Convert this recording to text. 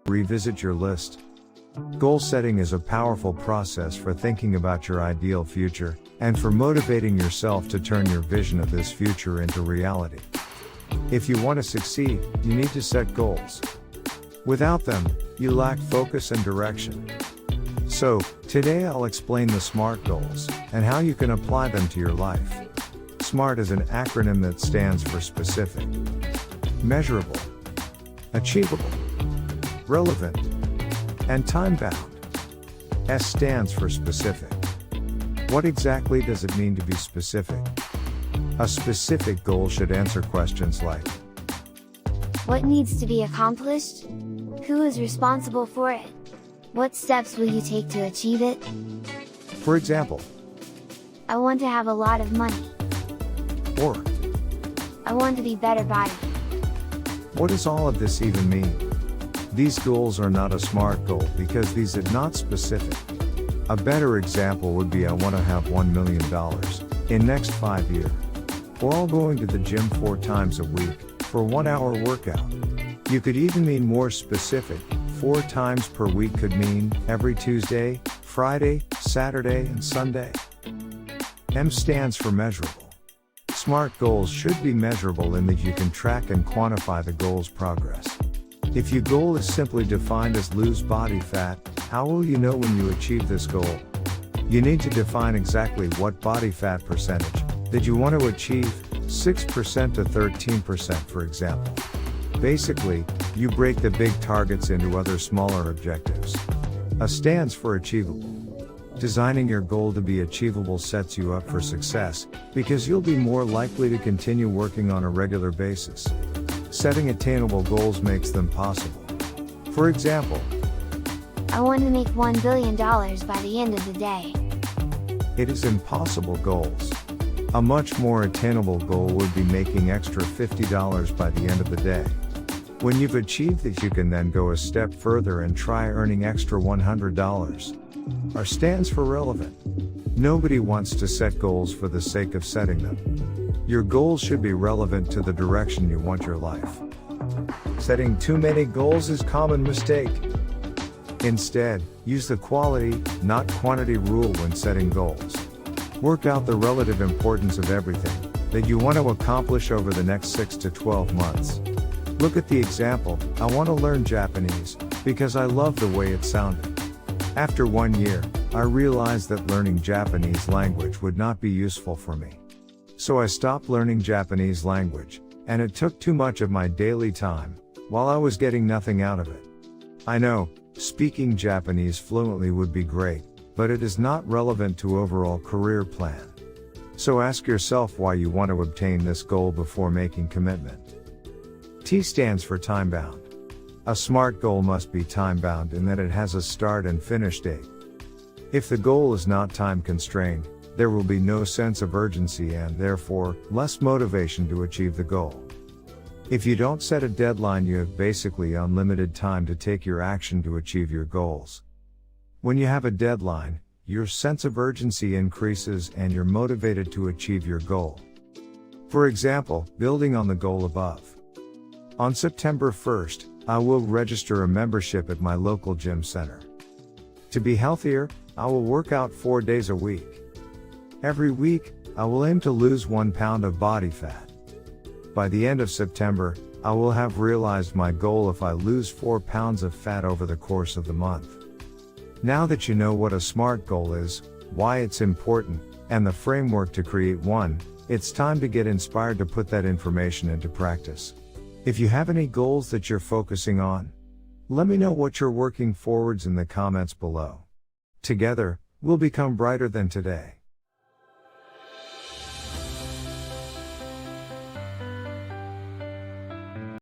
Revisit your list. Goal setting is a powerful process for thinking about your ideal future, and for motivating yourself to turn your vision of this future into reality. If you want to succeed, you need to set goals. Without them, you lack focus and direction. So, today I'll explain the SMART goals, and how you can apply them to your life. SMART is an acronym that stands for specific, measurable, achievable, relevant, and time-bound. S stands for specific. What exactly does it mean to be specific? A specific goal should answer questions like: what needs to be accomplished? Who is responsible for it? What steps will you take to achieve it? For example, I want to have a lot of money. Or, I want to be better body. what does all of this even mean? These goals are not a SMART goal because these are not specific. A better example would be: I want to have $1 million in next 5 years. Or all going to the gym 4 times a week, for 1 hour workout. You could even mean more specific. 4 times per week could mean every Tuesday, Friday, Saturday, and Sunday. M stands for measurable. SMART goals should be measurable in that you can track and quantify the goal's progress. If your goal is simply defined as lose body fat, how will you know when you achieve this goal? You need to define exactly what body fat percentage that you want to achieve, 6% to 13% for example. Basically, you break the big targets into other smaller objectives. A stands for achievable. Designing your goal to be achievable sets you up for success, because you'll be more likely to continue working on a regular basis. Setting attainable goals makes them possible. For example, I want to make $1 billion by the end of the day. It is impossible goals. A much more attainable goal would be making extra $50 by the end of the day. When you've achieved it, you can then go a step further and try earning extra $100. R stands for relevant. Nobody wants to set goals for the sake of setting them. Your goals should be relevant to the direction you want your life. Setting too many goals is a common mistake. Instead, use the quality, not quantity rule when setting goals. Work out the relative importance of everything that you want to accomplish over the next 6 to 12 months. Look at the example: I want to learn Japanese, because I love the way it sounded. After 1 year, I realized that learning Japanese language would not be useful for me. So I stopped learning Japanese language, and it took too much of my daily time, while I was getting nothing out of it. I know, speaking Japanese fluently would be great, but it is not relevant to overall career plan. So ask yourself why you want to obtain this goal before making commitment. T stands for time-bound. A SMART goal must be time-bound in that it has a start and finish date. If the goal is not time-constrained, there will be no sense of urgency and, therefore, less motivation to achieve the goal. If you don't set a deadline, you have basically unlimited time to take your action to achieve your goals. When you have a deadline, your sense of urgency increases and you're motivated to achieve your goal. For example, building on the goal above. On September 1st, I will register a membership at my local gym center. To be healthier, I will work out 4 days a week. Every week, I will aim to lose 1 pound of body fat. By the end of September, I will have realized my goal if I lose 4 pounds of fat over the course of the month. Now that you know what a SMART goal is, why it's important, and the framework to create one, it's time to get inspired to put that information into practice. If you have any goals that you're focusing on, let me know what you're working towards in the comments below. Together, we'll become brighter than today.